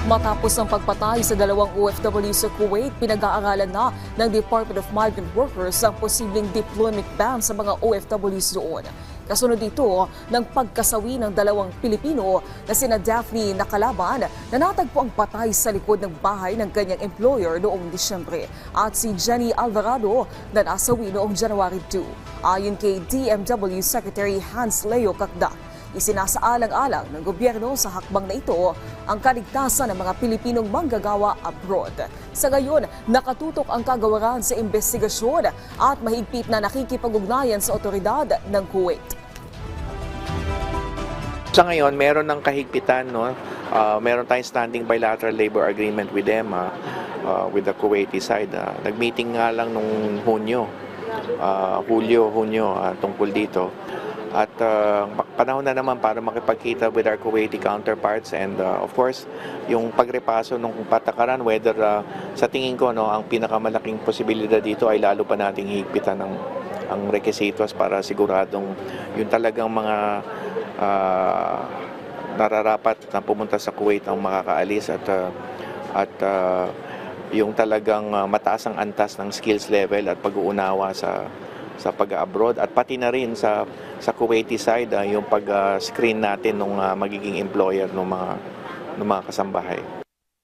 Matapos ang pagpatay sa dalawang OFW sa Kuwait, pinag-aaralan na ng Department of Migrant Workers ang posibleng deployment ban sa mga OFWs doon. Kasunod dito ng pagkasawi ng dalawang Pilipino na sina Daphne Nakalaban na natagpo ang patay sa likod ng bahay ng kanyang employer noong Disyembre at si Jenny Alvarado na nasawi noong January 2. Ayon kay DMW Secretary Hans Leo Cacda, isinasaalang-alang ng gobyerno sa hakbang na ito ang kaligtasan ng mga Pilipinong manggagawa abroad. Sa gayon, nakatutok ang kagawaran sa investigasyon at mahigpit na nakikipag-ugnayan sa otoridad ng Kuwait. Sa ngayon, meron ng kahigpitan, no? Meron tayong standing bilateral labor agreement with them, with the Kuwaiti side. Nag-meeting nga lang nung Hunyo, tungkol dito. At panahon na naman para makipagkita with our Kuwaiti counterparts and of course, yung pagrepaso ng patakaran, whether sa tingin ko ang pinakamalaking posibilidad dito ay lalo pa nating higpitan ang requisitos para siguradong yung talagang mga nararapat na pumunta sa Kuwait ang makakaalis at yung talagang mataas ang antas ng skills level at pag-uunawa sa pag-abroad at pati na rin sa Kuwaiti side yung pag-screen natin ng magiging employer ng mga kasambahay.